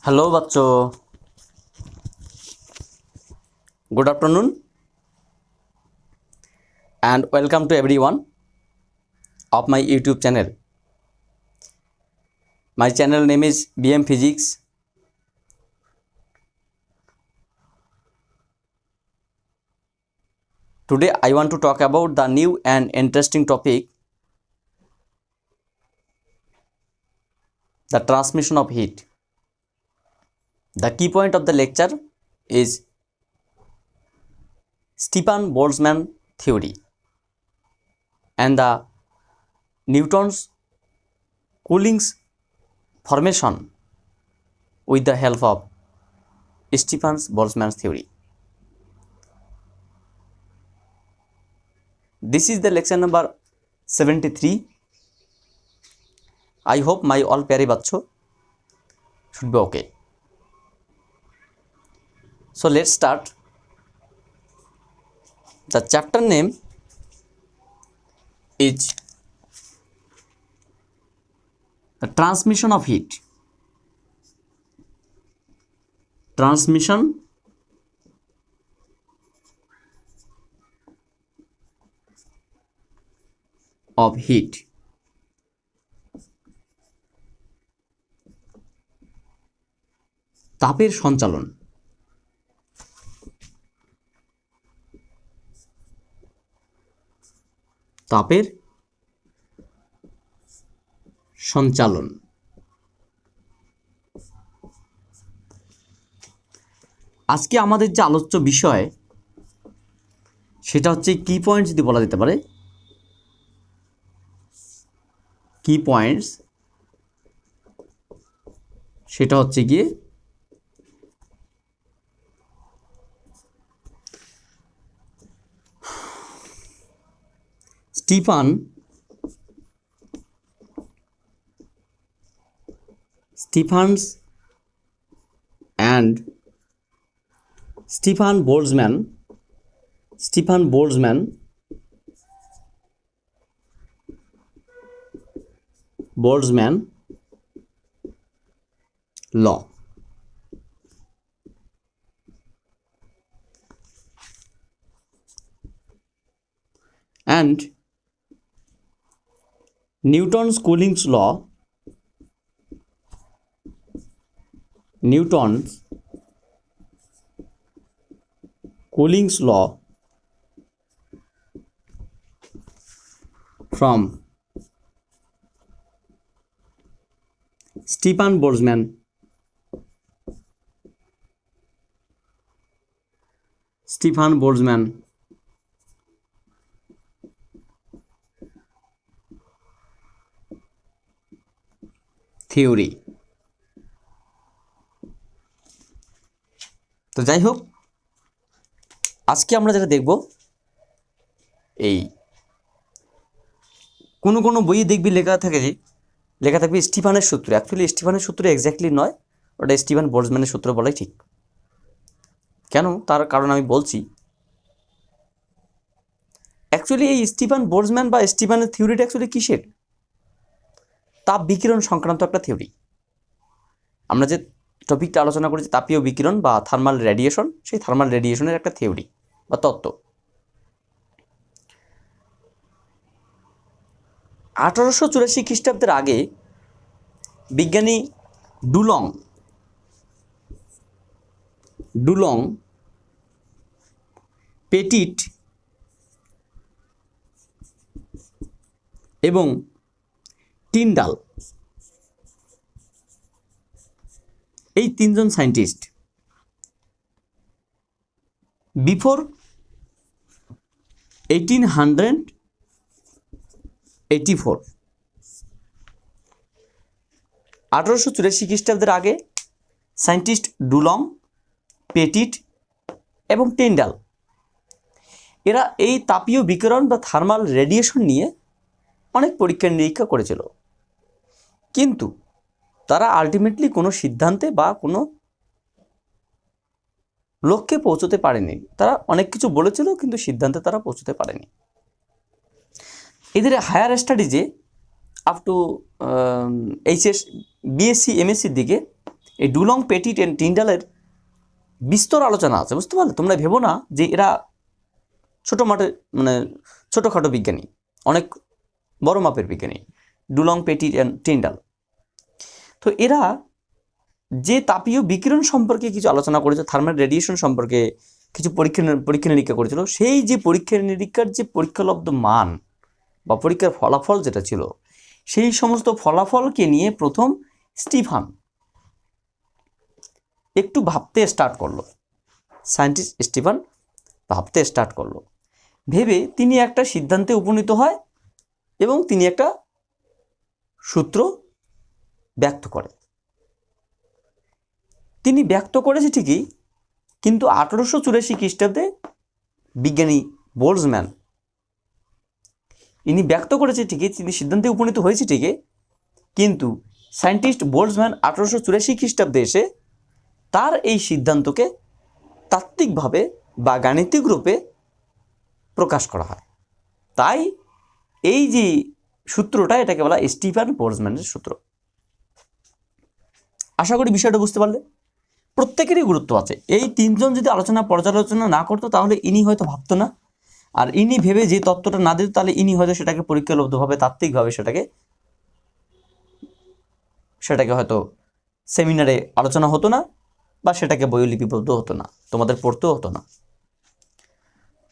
Hello बच्चों, good afternoon and welcome to everyone of my YouTube channel. My channel name is BM Physics. Today I want to talk about the new and interesting topic, the transmission of heat. The key point of the lecture is Stefan Boltzmann theory and the Newton's Coulomb formation with the help of Stefan Boltzmann theory. This is the lecture number 73. I hope my all pyare bachcho should be okay. So let's start. The chapter name is the transmission of heat. Transmission of heat. তাপের সঞ্চালন। তাপের সঞ্চালন। আজকে আমাদের যে আলোচ্য বিষয় সেটা হচ্ছে কি পয়েন্ট যদি বলা যেতে পারে, কি পয়েন্টস সেটা হচ্ছে গিয়ে Stefan and Stefan Boltzmann law. And Newton's Coulomb's law. Newton's Coulomb's law from Stefan Boltzmann theory. তো যাই হোক, আজকে আমরা যেটা দেখব, এই কোনো বইয়ে দেখবি লেখা থাকবে স্টিফানের সূত্র। অ্যাকচুয়ালি স্টিফানের সূত্র এক্স্যাক্টলি নয়, ওটা স্টিফান বোল্টজম্যানের সূত্র বলাই ঠিক। কেন, তার কারণ আমি বলছি। অ্যাকচুয়ালি এই স্টিফান বোল্টজম্যান বা স্টিফানের থিওরিটা অ্যাকচুয়ালি কিসের? তাপ বিকিরণ সংক্রান্ত একটা থিওরি। আমরা যে টপিকটা আলোচনা করেছি তাপীয় বিকিরণ বা থার্মাল রেডিয়েশন, সেই থার্মাল রেডিয়েশনের একটা থিওরি বা তত্ত্ব। 1884 খ্রিস্টাব্দের আগে বিজ্ঞানী ডুলং, পেটিট এবং টিন্ডাল, এই তিনজন সায়েন্টিস্ট বিফোর 1884 খ্রিস্টাব্দের আগে সায়েন্টিস্ট ডুলং, পেটিট এবং টিন্ডাল এরা এই তাপীয় বিকিরণ বা থার্মাল রেডিয়েশন নিয়ে অনেক পরীক্ষা নিরীক্ষা করেছিল, কিন্তু তারা আলটিমেটলি কোনো সিদ্ধান্তে বা কোনো লক্ষ্যে পৌঁছতে পারেনি। তারা অনেক কিছু বলেছিল, কিন্তু সিদ্ধান্তে তারা পৌঁছতে পারেনি। এদের হায়ার স্টাডিজে আপ টু এইচএস, বিএসসি, এমএসসির দিকে এই ডুলং, পেটিট এন্ড টিন্ডালের বিস্তর আলোচনা আছে, বুঝতে পারলে? তোমরা ভেবো না যে এরা ছোটোখাটো বিজ্ঞানী, অনেক বড় মাপের বিজ্ঞানী, ডুলং, পেটিট অ্যান্ড টিন্ডাল। তো এরা যে তাপীয় বিকিরণ সম্পর্কে কিছু আলোচনা করেছে, থার্মাল রেডিয়েশন সম্পর্কে কিছু পরীক্ষা নিরীক্ষা করেছিল, সেই যে পরীক্ষা নিরীক্ষার যে পরীক্ষালব্ধ মান বা পরীক্ষার ফলাফল যেটা ছিল, সেই সমস্ত ফলাফলকে নিয়ে প্রথম স্টিফান একটু ভাবতে স্টার্ট করলো। সায়েন্টিস্ট স্টিফান ভাবতে স্টার্ট করলো, ভেবে তিনি একটা সিদ্ধান্তে উপনীত হয় এবং তিনি একটা সূত্র ব্যক্ত করে। তিনি ব্যক্ত করেছে ঠিকই, কিন্তু 1884 খ্রিস্টাব্দে বিজ্ঞানী বোলজম্যান ইনি ব্যক্ত করেছে ঠিকই, তিনি সিদ্ধান্তে উপনীত হয়েছে ঠিকই, কিন্তু সায়েন্টিস্ট বোলজম্যান 1884 খ্রিস্টাব্দে এসে তার এই সিদ্ধান্তকে তাত্ত্বিকভাবে বা গাণিতিক রূপে প্রকাশ করা হয়। তাই এই যে সূত্রটা, এটাকে বলা স্টিফান বোলজম্যানের সূত্র। আশা করি বিষয়টা বুঝতে পারলে। প্রত্যেকেরই গুরুত্ব আছে। এই তিনজন যদি পর্যালোচনা না করতো তাহলে ইনি হয়তো ভাবতো না, আর ইনি ভেবে যে তত্ত্বটা না দিত তাহলে ইনি হয়তো সেটাকে পরীক্ষালব্ধভাবে তাত্ত্বিকভাবে সেটাকে হয়তো সেমিনারে আলোচনা হতো না, বা সেটাকে বইয়ে লিপিবদ্ধ হতো না, তোমাদের পড়তেও হতো না।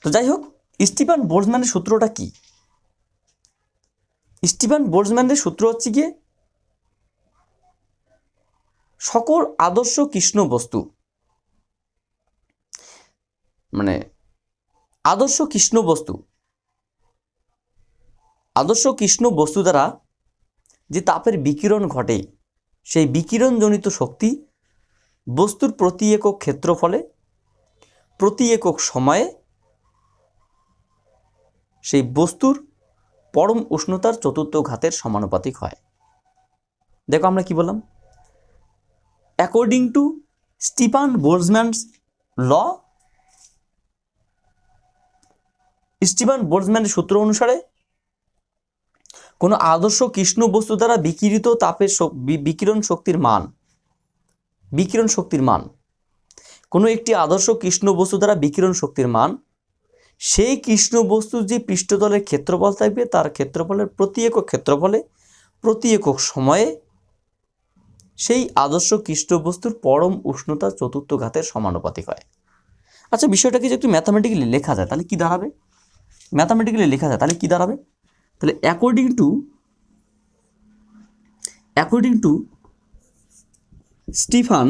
তো যাই হোক, স্টিফান বোলজম্যানের সূত্রটা কি? স্টিফান বোলজম্যানের সূত্র হচ্ছে গিয়ে সকল আদর্শ কৃষ্ণ বস্তু, আদর্শ কৃষ্ণ বস্তু দ্বারা যে তাপের বিকিরণ ঘটে, সেই বিকিরণজনিত শক্তি বস্তুর প্রতি একক ক্ষেত্রফলে প্রতি একক সময়ে সেই বস্তুর পরম উষ্ণতার চতুর্থ ঘাতের সমানুপাতিক হয়। দেখো আমরা কি বললাম, according to Stefan Boltzmann's law, Stefan বোলজম্যানের সূত্র অনুসারে কোনো আদর্শ কৃষ্ণ বস্তু দ্বারা বিকিরিত তাপের বিকিরণ শক্তির মান, কোনো একটি আদর্শ কৃষ্ণ বস্তু দ্বারা বিকিরণ শক্তির মান, সেই কৃষ্ণ বস্তুর যে পৃষ্ঠতলের ক্ষেত্রফল থাকবে তার ক্ষেত্রফলের প্রতি একক ক্ষেত্রফলে প্রতি একক সময়ে সেই আদর্শ কৃষ্ণ বস্তুর পরম উষ্ণতা চতুর্থ ঘাতের সমানুপাতিক হয়। আচ্ছা, বিষয়টাকে যদি একটু ম্যাথামেটিক্যালি লেখা যায় তাহলে কি দাঁড়াবে? তাহলে অ্যাকর্ডিং টু স্টিফান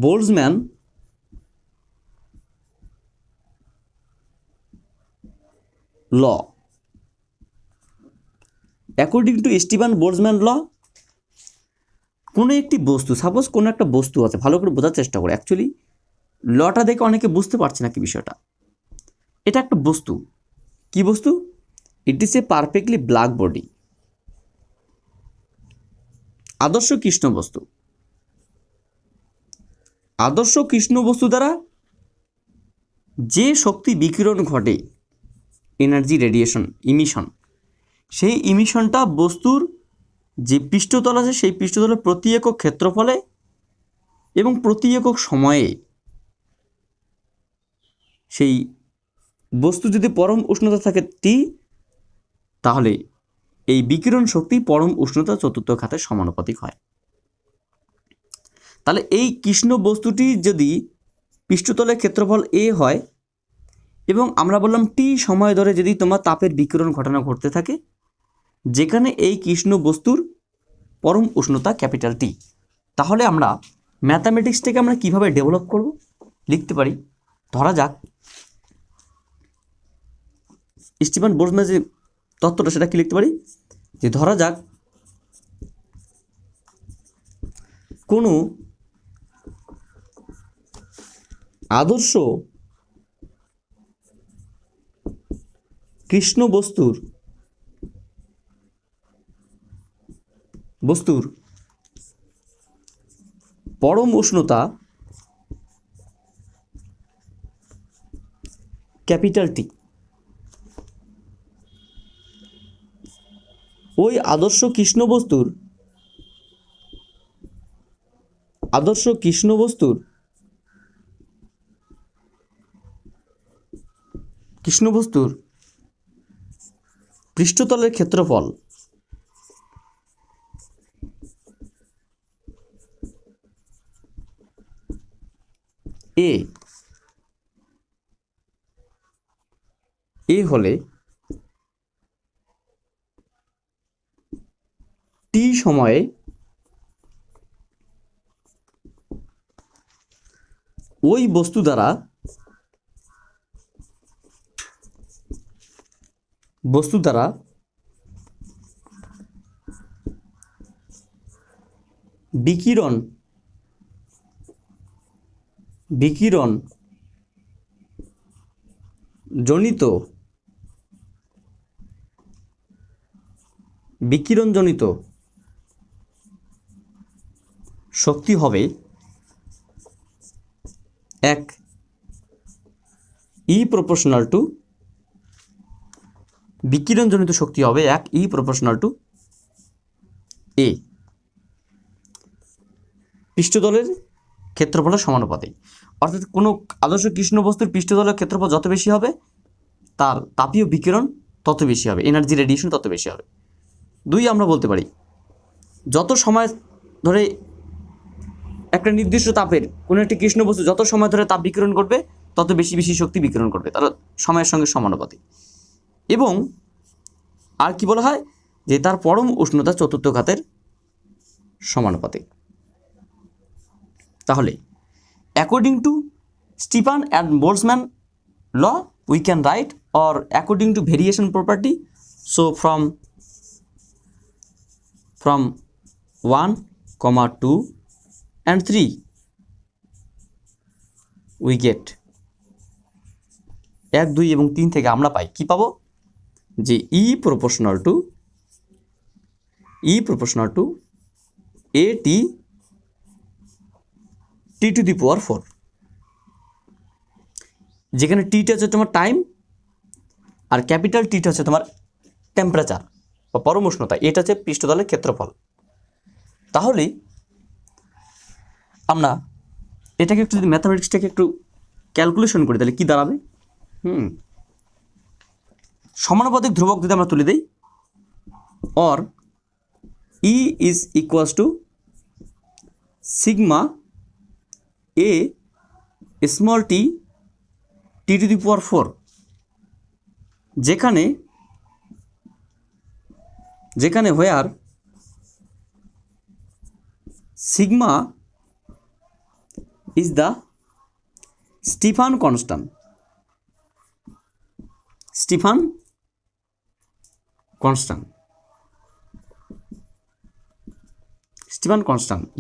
বোলজম্যান ল, কোনো একটি বস্তু, সাপোজ কোনো একটা বস্তু আছে, ভালো করে বোঝার চেষ্টা করে। অ্যাকচুয়ালি লটা দেখে অনেকে বুঝতে পারছে না কি বিষয়টা। এটা একটা বস্তু, কি বস্তু? It is a perfectly black body, আদর্শ কৃষ্ণ বস্তু দ্বারা যে শক্তি বিকিরণ ঘটে, এনার্জি রেডিয়েশন, ইমিশন, সেই ইমিশনটা বস্তুর যে পৃষ্ঠতল আছে সেই পৃষ্ঠতলের প্রতি একক ক্ষেত্রফলে এবং প্রতি একক সময়ে সেই বস্তু যদি পরম উষ্ণতা থাকে টি, তাহলে এই বিকিরণ শক্তি পরম উষ্ণতা চতুর্থ ঘাতের সমানুপাতিক হয়। তাহলে এই কৃষ্ণ বস্তুটি যদি পৃষ্ঠতলের ক্ষেত্রফল এ হয় এবং আমরা বললাম টি সময় ধরে যদি তোমার তাপের বিকিরণ ঘটনা ঘটতে থাকে, যেখানে এই কৃষ্ণ বস্তুর পরম উষ্ণতা ক্যাপিটাল টি, তাহলে আমরা ম্যাথামেটিক্সটাকে আমরা কিভাবে ডেভেলপ করব, লিখতে পারি। ধরা যাক স্টিফান বোলজম্যানের যে তত্ত্বটা সেটা কি লিখতে পারি, যে ধরা যাক কোনো আদর্শ কৃষ্ণ বস্তুর পরম উষ্ণতা ক্যাপিটাল টি, ওই আদর্শ কৃষ্ণ বস্তুর আদর্শ কৃষ্ণবস্তুর পৃষ্ঠতলের ক্ষেত্রফল এ হলে টি সময়ে ওই বস্তু দ্বারা বিকিরণ জনিত শক্তি হবে 1 E proportional to বিকিরণজনিত শক্তি হবে 1 E proportional to A পৃষ্ঠতলের ক্ষেত্রফলের সমানুপাতিক। অর্থাৎ কোনো আদর্শ কৃষ্ণ বস্তুর পৃষ্ঠতলের ক্ষেত্রফল যত বেশি হবে তার তাপীয় বিকিরণ তত বেশি হবে, এনার্জি রেডিয়েশন তত বেশি হবে। 2 আমরা বলতে পারি যত সময় ধরে একটা নির্দিষ্ট তাপের কোনো একটি কৃষ্ণ বস্তু যত সময় ধরে তাপ বিকিরণ করবে তত বেশি বেশি শক্তি বিকিরণ করবে, তার সময়ের সঙ্গে সমানুপাতিক। এবং আর কি বলা হয় যে তার পরম উষ্ণতা চতুর্থ ঘাতের সমানুপাতিক। তাহলে according to Stefan and Boltzmann law we can write or according to variation property, so from 1, 2 and 3 we get 1, 2 এবং 3 থেকে আমরা পাই কি পাবো যে E proportional to AT T to the power 4, যেখানে টিটা হচ্ছে তোমার টাইম আর ক্যাপিটাল টিটা হচ্ছে তোমার টেম্পারেচার বা পরম উষ্ণতা, এটা হচ্ছে পৃষ্ঠতলের ক্ষেত্রফল। তাহলে আমরা এটাকে একটু যদি ম্যাথামেটিক্সটাকে একটু ক্যালকুলেশন করি তাহলে কি দাঁড়াবে, সমানুপাতিক ধ্রুবক যদি আমরা তুলে দিই, or E is equals to sigma A small t T to the power 4, যেখানে where sigma is the Stefan constant,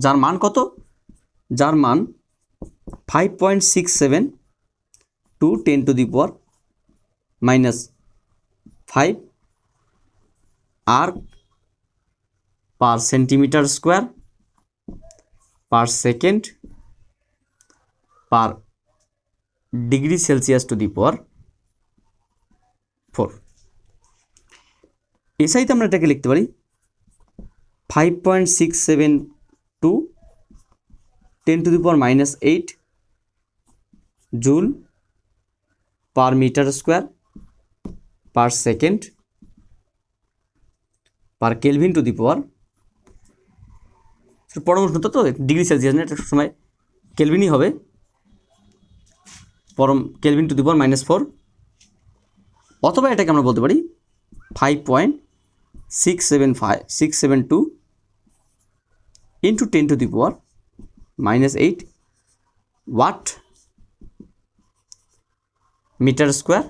যার মান কত, যার মান 5.67 to 10 to the power -5 arc per centimeter square per second per degree Celsius to the power 4। এসাইতে আমরা এটাকে লিখতে পারি 5.67 to 10 to the power -8 joule per meter square per second per Kelvin to the power, পরম উষ্ণতা তো degree Celsius না, এটা সময় কেলভিনই হবে, পরম কেলভিন টু দি পাওয়ার -4, অথবা এটাকে আমরা বলতে পারি 5.672 into 10 to the power -8 watt meter square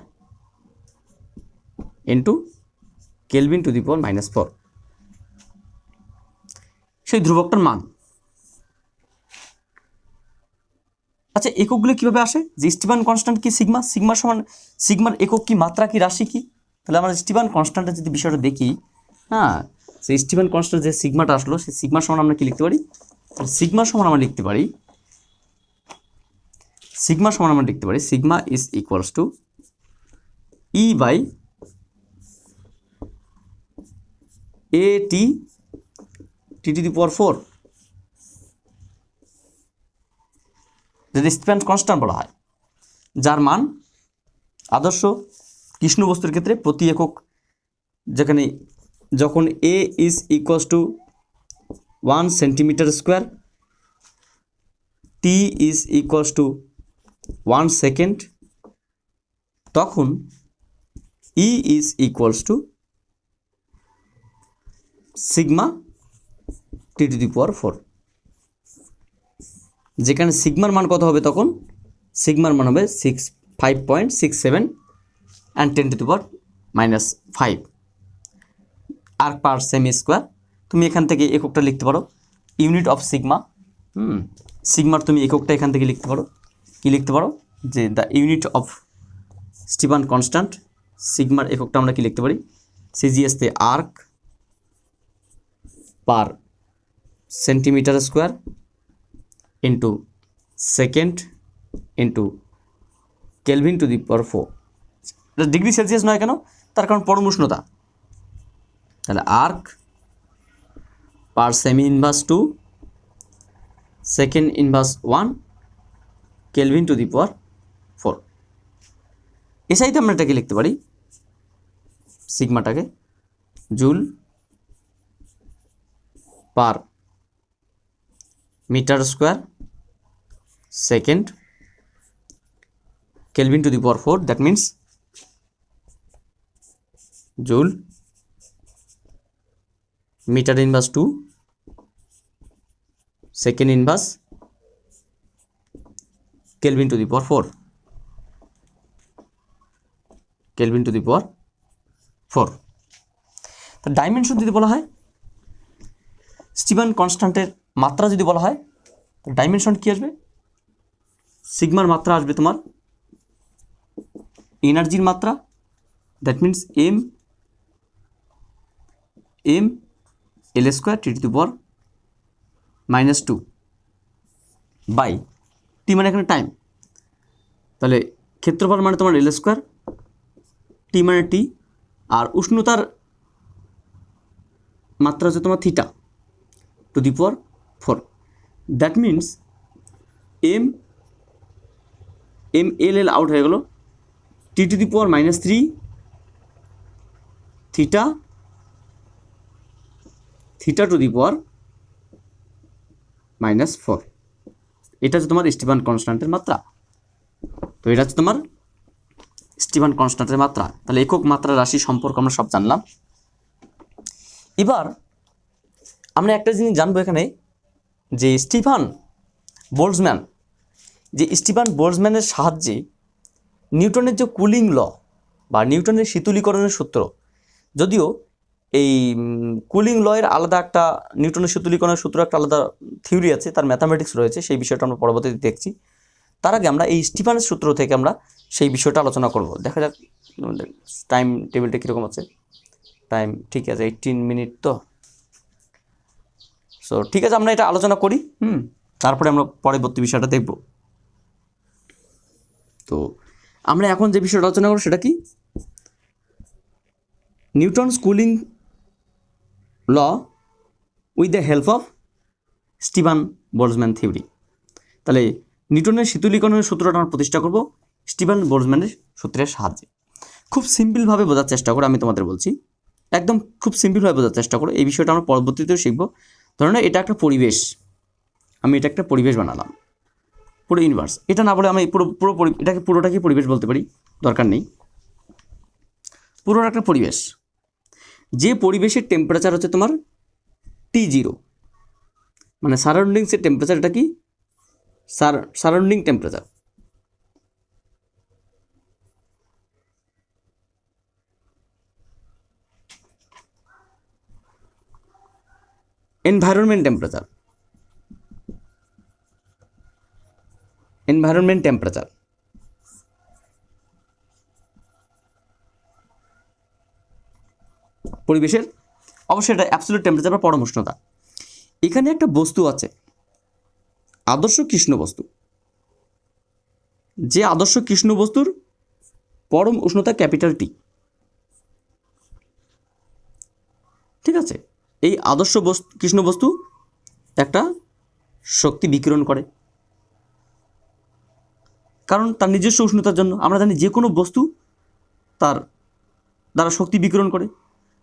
into Kelvin to the power -4, সেই ধ্রুবকটার মান। আচ্ছা, এককগুলো কিভাবে আসে, যে স্টিফান কনস্ট্যান্ট কি সিগমার একক কি, মাত্রা কি, রাশি কি? তাহলে আমরা স্টিফান কনস্ট্যান্টের যদি বিষয়টা দেখি, সেই স্টিফান কনস্ট্যান্ট যে সিগমাটা আসলো, সেই সিগমার সমান আমরা কি লিখতে পারি, সিগমা সমান আমরা লিখতে পারি sigma is equals two E by AT T to the power 4 যেটা স্টিফেন কনস্ট্যান্ট বলা হয়, যার মান আদর্শ কৃষ্ণ বস্তুর ক্ষেত্রে প্রতি একক যেখানে যখন A is equals to 1 centimetre square, T is equals to 1 second, তখন E is equals to sigma T to the power 4। যেখানে সিগমার মান কত হবে, তখন সিগমার মান হবে 5.67 and 10 two the power -5 arc per semi square. তুমি এখান থেকে এককটা লিখতে পারো ইউনিট অফ সিগমা। সিগমার তুমি এককটা এখান থেকে লিখতে পারো, কি লিখতে পারো যে the unit of Stefan constant. সিগমার এককটা আমরা কি লিখতে পারি, সিজিএসতে erg per centimetre square into second into kelvin to the power 4। Degree Celsius নয় কেন, তার কারণ পরম উষ্ণতা। তাহলে আর্ক পার সেমি inverse 2 second inverse 1 kelvin to the power 4। এসাইতে আমরা এটাকে লিখতে পারি সিগমাটাকে joule per metre square second kelvin to the power 4। That means joule metre inverse 2 second inverse kelvin to the power 4, kelvin to the power 4। তো dimension যদি বলা হয়, স্টিফেন কনস্ট্যান্টের মাত্রা যদি বলা হয়, তো ডাইমেনশন কি আসবে, সিগমার মাত্রা আসবে তোমার এনার্জির মাত্রা, that means M L square T to the power -2 by T মানে এখানে টাইম, তাহলে ক্ষেত্রফল মানে তোমার এল স্কোয়ার, টি মানে টি, আর উষ্ণতার মাত্রা হচ্ছে তোমার theta to the power 4। That means M L out হয়ে গেল, T to the power -3 theta to the power -4। এটা হচ্ছে তোমার স্টিফেন কনস্ট্যান্টের মাত্রা। তো এটা হচ্ছে তোমার স্টিফেন কনস্ট্যান্টের মাত্রা। তাহলে একক মাত্রা রাশি সম্পর্ক আমরা সব জানলাম। এবার আমরা একটা জিনিস জানবো এখানে, যে স্টিফেন বোল্টজম্যানের সাহায্যে নিউটনের যে কুলিং ল বা নিউটনের শীতলীকরণের সূত্র, যদিও এই কুলিং লয়ের আলাদা একটা, নিউটনের শীতলীকরণের সূত্র একটা আলাদা থিওরি আছে, তার ম্যাথামেটিক্স রয়েছে, সেই বিষয়টা আমরা পরবর্তীতে দেখছি। তার আগে আমরা এই স্টিফেনের সূত্র থেকে আমরা সেই বিষয়টা আলোচনা করব। দেখা যাক টাইম টেবিলটা কীরকম আছে। টাইম ঠিক আছে 18 মিনিট। তো সো ঠিক আছে, আমরা এটা আলোচনা করি, তারপরে আমরা পরবর্তী বিষয়টা দেখব। তো আমরা এখন যে বিষয়টা আলোচনা করব সেটা কি, Newton's cooling law with the help of Stefan Boltzmann theory. তাহলে নিউটনের শীতলীকরণের সূত্রটা আমরা প্রতিষ্ঠা করব স্টিফেন বোল্টজম্যানের সূত্রের সাহায্যে। খুব সিম্পলভাবে বোঝার চেষ্টা করো, আমি তোমাদের বলছি, একদম খুব সিম্পলভাবে বোঝার চেষ্টা করো। এই বিষয়টা আমরা পরবর্তীতেও শিখব। ধরো না, এটা একটা পরিবেশ, আমি এটা একটা পরিবেশ বানালাম, পুরো ইউনিভার্স। এটা না বলে আমি এটাকে পুরোটাকে পরিবেশ বলতে পারি, দরকার নেই। পুরো একটা পরিবেশ, যে পরিবেশের টেম্পারেচার হচ্ছে তোমার T0, মানে সারাউন্ডিংসের টেম্পারেচার, এটা কি সারাউন্ডিং টেম্পারেচার। এনভায়রনমেন্ট টেম্পারেচার, পরিবেশের, অবশ্যই এটা অ্যাবসলিউট টেম্পারেচার বা পরম উষ্ণতা। এখানে একটা বস্তু আছে, আদর্শ কৃষ্ণ বস্তু, যে আদর্শ কৃষ্ণ বস্তুর পরম উষ্ণতা T। ঠিক আছে, এই আদর্শ কৃষ্ণ বস্তু একটা শক্তি বিকিরণ করে, কারণ তার নিজস্ব উষ্ণতার জন্য। আমরা জানি যে কোনো বস্তু তার দ্বারা শক্তি বিকিরণ করে।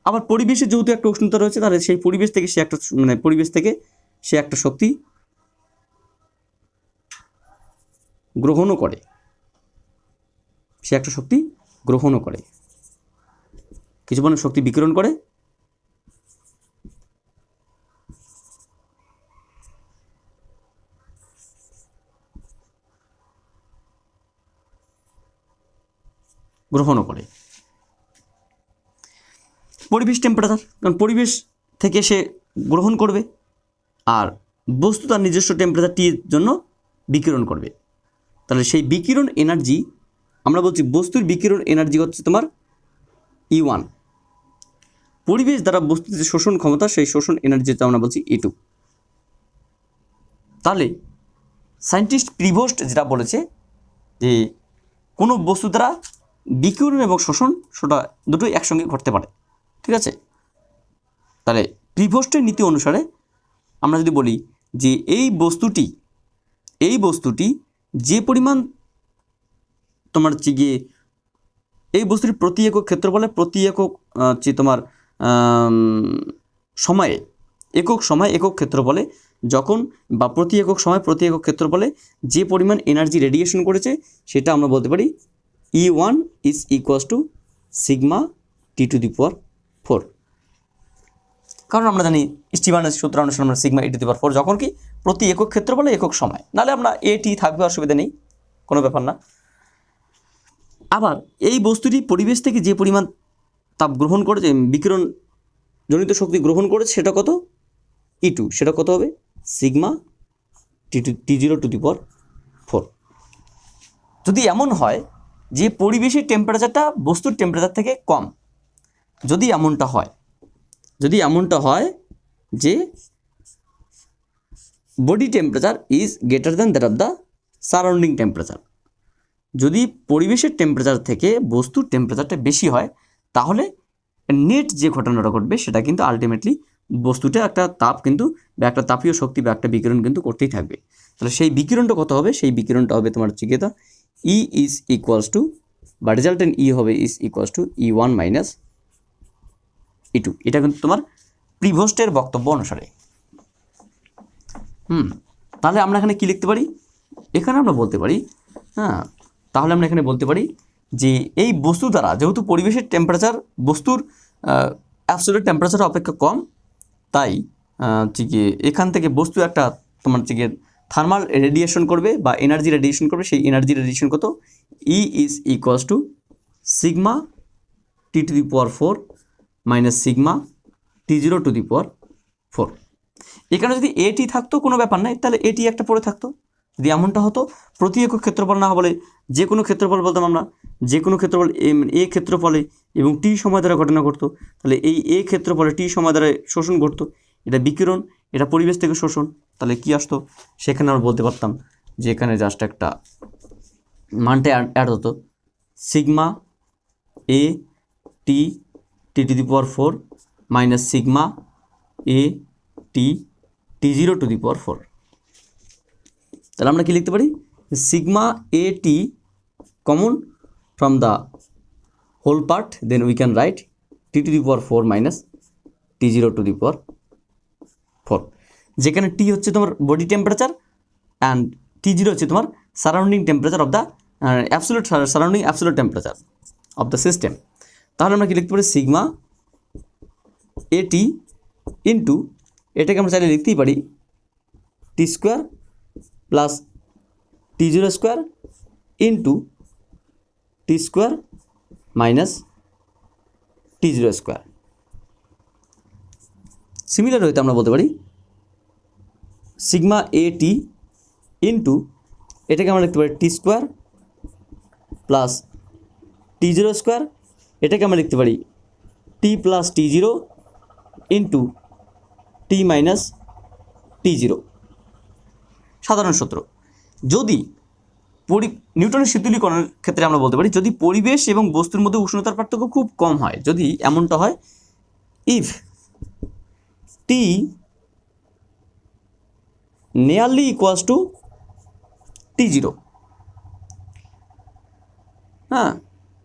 আবার পরিবেশে যেহেতু একটা উষ্ণতা রয়েছে, তাহলে সেই পরিবেশ থেকে সে একটা শক্তি গ্রহণও করে, কিছু পরিমাণ শক্তি বিকিরণ করে, গ্রহণও করে। পরিবেশ টেম্পারেচার, কারণ পরিবেশ থেকে সে গ্রহণ করবে, আর বস্তু তার নিজস্ব টেম্পারেচার টির জন্য বিকিরণ করবে। তাহলে সেই বিকিরণ এনার্জি, আমরা বলছি বস্তুর বিকিরণ এনার্জি হচ্ছে তোমার E1। পরিবেশ দ্বারা বস্তুর যে শোষণ ক্ষমতা, সেই শোষণ এনার্জি আমরা বলছি E2। তাহলে সায়েন্টিস্ট প্রিভোস্ট যেটা বলেছে যে কোনো বস্তু দ্বারা বিকিরণ এবং শোষণ সেটা দুটোই একসঙ্গে ঘটতে পারে, ঠিক আছে। তাহলে প্রিভোস্টের নীতি অনুসারে আমরা যদি বলি যে এই বস্তুটি যে পরিমাণ তোমার হচ্ছে গিয়ে এই বস্তুটি প্রতি একক ক্ষেত্রফলে প্রতি একক হচ্ছে তোমার সময়ে একক ক্ষেত্রফলে যখন বা প্রতি একক সময় প্রতি একক ক্ষেত্রফলে যে পরিমাণ এনার্জি রেডিয়েশন করেছে, সেটা আমরা বলতে পারি E1 is equals to sigma T⁴। কারণ আমরা জানি স্টিফানের সূত্র অনুসারে আমরা সিগমা E⁴ যখন কি প্রতি একক ক্ষেত্রফলে একক সময়, নাহলে আমরা AT থাকবে, অসুবিধা নেই, কোনো ব্যাপার না। আবার এই বস্তুটি পরিবেশ থেকে যে পরিমাণ তাপ গ্রহণ করেছে, বিকিরণ জনিত শক্তি গ্রহণ করেছে, সেটা কত E2, সেটা কত হবে সিগমা T⁴। যদি এমন হয় যে পরিবেশের টেম্পারেচারটা বস্তুর টেম্পারেচার থেকে কম, যদি এমনটা হয় যে body temperature is greater than that of the surrounding temperature, যদি পরিবেশের টেম্পারেচার থেকে বস্তুর টেম্পারেচারটা বেশি হয়, তাহলে নেট যে ঘটনাটা ঘটবে সেটা কিন্তু আলটিমেটলি বস্তুটা একটা তাপ কিন্তু বা একটা তাপীয় শক্তি বা একটা বিকিরণ কিন্তু করতেই থাকবে। তাহলে সেই বিকিরণটা কত হবে? সেই বিকিরণটা হবে তোমার হচ্ছে গিয়ে E ইজ ইকুয়ালস টু বা রেজাল্টেন্ট E হবে is equals two E1 minus E2। এটা কিন্তু তোমার প্রিভোস্টের বক্তব্য অনুসারে। তাহলে আমরা এখানে কি লিখতে পারি? এখানে আমরা বলতে পারি তাহলে আমরা এখানে বলতে পারি যে এই বস্তু দ্বারা যেহেতু পরিবেশের টেম্পারেচার বস্তুর অ্যাবসলিউট টেম্পারেচার অপেক্ষা কম, তাই হচ্ছে গিয়ে এখান থেকে বস্তু একটা তোমার হচ্ছে গিয়ে থার্মাল রেডিয়েশন করবে বা এনার্জি রেডিয়েশন করবে। সেই এনার্জি রেডিয়েশন কত? E is equals to sigma T⁴ minus sigma T⁴। এখানে যদি AT থাকতো কোনো ব্যাপার নাই, তাহলে AT একটা পড়ে থাকতো। যদি এমনটা হতো প্রতি একক ক্ষেত্রফল না বলে যে কোনো ক্ষেত্রফল বলতাম আমরা, যে কোনো ক্ষেত্রফল A ক্ষেত্রফলে এবং T সময় দ্বারা ঘটনা ঘটতো, তাহলে এই A ক্ষেত্রফলে T সময় দ্বারা শোষণ ঘটতো, এটা বিকিরণ, এটা পরিবেশ থেকে শোষণ। তাহলে কি আসতো? সেখানে আমরা বলতে পারতাম যে এখানে জাস্ট একটা মানটা অ্যাড হতো, sigma T⁴ minus sigma T⁴। তাহলে আমরা কি লিখতে পারি? Sigma AT common from the whole part, then we can write T⁴ minus T⁴। যেখানে T হচ্ছে তোমার বডি টেম্পারেচার অ্যান্ড T0 হচ্ছে তোমার surrounding temperature of the surrounding absolute temperature of the system. তাহলে আমরা কি লিখতে পারি? সিগমা AT ইন্টু, এটাকে আমরা চাইলে লিখতেই পারি T² plus T⁴² into T² minus T⁴²। Similar হইতে আমরা বলতে পারি সিগমা AT ইন্টু, এটাকে আমরা লিখতে পারি T² প্লাস T⁴², এটাকে আমরা লিখতে পারি T plus T0 into T minus T0। সাধারণ সূত্র, যদি নিউটনের শীতলীকরণের ক্ষেত্রে আমরা বলতে পারি যদি পরিবেশ এবং বস্তুর মধ্যে উষ্ণতার পার্থক্য খুব কম হয়, যদি এমনটা হয়, if T nearly equals to T0, হ্যাঁ,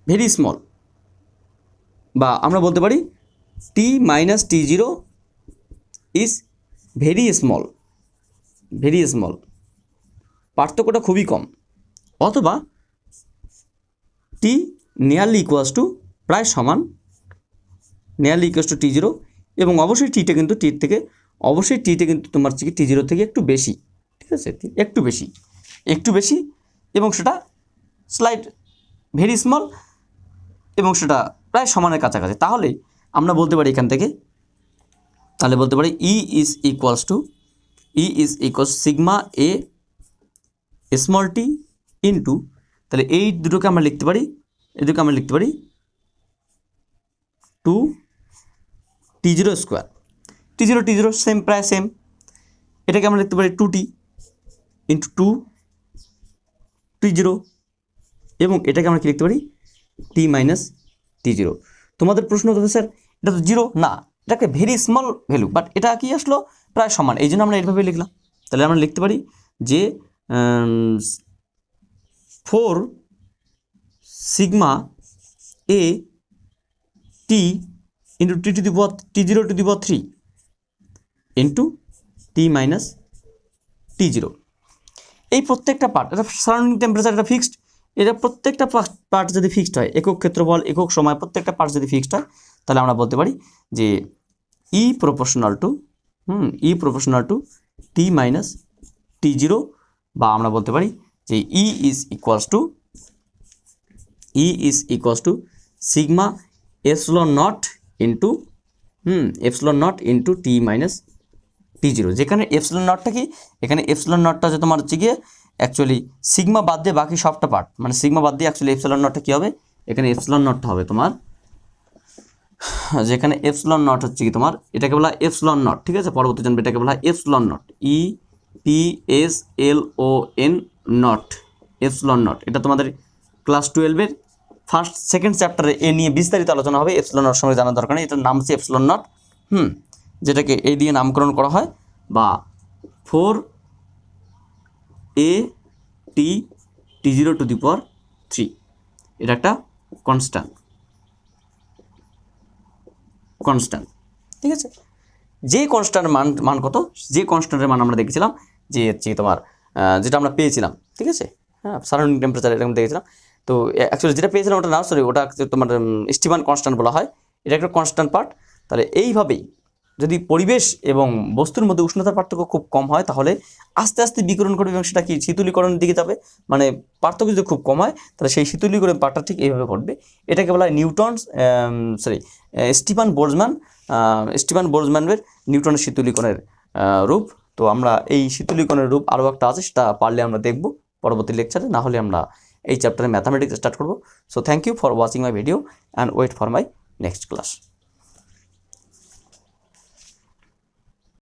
ভেরি স্মল, বা আমরা বলতে পারি T minus T zero is very small, very small, পার্থক্যটা খুবই কম, অথবা টি নিয়ারলি ইকুয়ালস টু, প্রায় সমান, নিয়ারলি ইকুয়ালস টু টি জিরো, এবং অবশ্যই টিটা কিন্তু টির থেকে, অবশ্যই টিটা কিন্তু তোমার টি জিরো থেকে একটু বেশি, ঠিক আছে, একটু বেশি, একটু বেশি, এবং সেটা স্লাইড ভেরি স্মল, এবং সেটা প্রায় সমানের কাছাকাছি। তাহলে আমরা বলতে পারি এখান থেকে, তাহলে বলতে পারি E is equals sigma A small T into, তাহলে এই দুটোকে আমরা লিখতে পারি, এই দুটোকে আমরা লিখতে পারি 2t0 স্কোয়ার, t0 সেম, প্রায় সেম, এটাকে আমরা লিখতে পারি 2t ইন্টু 2t0, এবং এটাকে আমরা কি লিখতে পারি t মাইনাস t0। তোমাদের প্রশ্ন হতো স্যার এটা তো জিরো না, এটাকে ভেরি স্মল ভ্যালু, বাট এটা কি আসলো প্রায় সমান, এই জন্য আমরা এইভাবে লিখলাম। তাহলে আমরা লিখতে পারি যে 4 sigma A T into t0 two the power 3 into T minus t0। এই প্রত্যেকটা পার্ট, এটা সারাউন্ডিং টেম্পারেচার, এটা ফিক্সড, এটা প্রত্যেকটা পার্ট যদি ফিক্সড হয়, একক ক্ষেত্রফল, একক সময়, প্রত্যেকটা পার্ট যদি ফিক্সড হয়, তাহলে আমরা বলতে পারি যে E proportional to T minus t0, বা আমরা বলতে পারি যে E is equals to sigma epsilon naught into T minus t0, যেখানে এপসিলন নটটা কি, এখানে এপসিলন নটটা যে তোমার হচ্ছে গিয়ে অ্যাকচুয়ালি সিগমা বাদ দিয়ে বাকি সবটা পার্ট, মানে সিগমা বাদ দিয়ে অ্যাকচুয়ালি এপসিলন নটটা কী হবে, এখানে এপসিলন নটটা হবে তোমার, যেখানে এপসিলন নট হচ্ছে কি তোমার, এটাকে বলা এপসিলন নট, ঠিক আছে, পরবর্তী জন্মে এটাকে বলা epsilon not, EPSLON not, epsilon not. এটা তোমাদের ক্লাস 12-এর সেকেন্ড চ্যাপ্টারে এ নিয়ে বিস্তারিত আলোচনা হবে, এপসিলন নট সময় জানার দরকার নেই, এটার নাম হচ্ছে এপসিলন নট, যেটাকে এই দিয়ে নামকরণ করা হয়, বা 4AT0 টু দি পাওয়ার 3, এটা একটা কনস্ট্যান্ট, ঠিক আছে। যে কনস্ট্যান্টের মান কত, যে কনস্ট্যান্টের মান আমরা দেখেছিলাম যে হচ্ছে তোমার যেটা আমরা পেয়েছিলাম, ঠিক আছে, হ্যাঁ, সারাউন্ডিং টেম্পারেচার এরকম দেখেছিলাম, তো অ্যাকচুয়ালি যেটা পেয়েছিলাম ওটা না, সরি, ওটা তোমার স্টিফান কনস্ট্যান্ট বলা হয়, এটা একটা কনস্ট্যান্ট পার্ট। তাহলে এইভাবেই যদি পরিবেশ এবং বস্তুর মধ্যে উষ্ণতার পার্থক্য খুব কম হয়, তাহলে আস্তে আস্তে বিকিরণ করবে, এবং সেটা কি শীতলীকরণের দিকে যাবে, মানে পার্থক্য যদি খুব কম হয়, তাহলে সেই শীতলীকরণ পার্টটা ঠিক এইভাবে ঘটবে। এটাকে বলা হয় স্টিফান বোলজম্যানের নিউটনের শীতলীকরণের রূপ। তো আমরা এই শীতলীকরণের রূপ আরও একটা আছে, সেটা পারলে আমরা দেখব পরবর্তী লেকচারে, না হলে আমরা এই চ্যাপ্টারে ম্যাথামেটিক্স স্টার্ট করব। So thank you for watching my video and wait for my next class.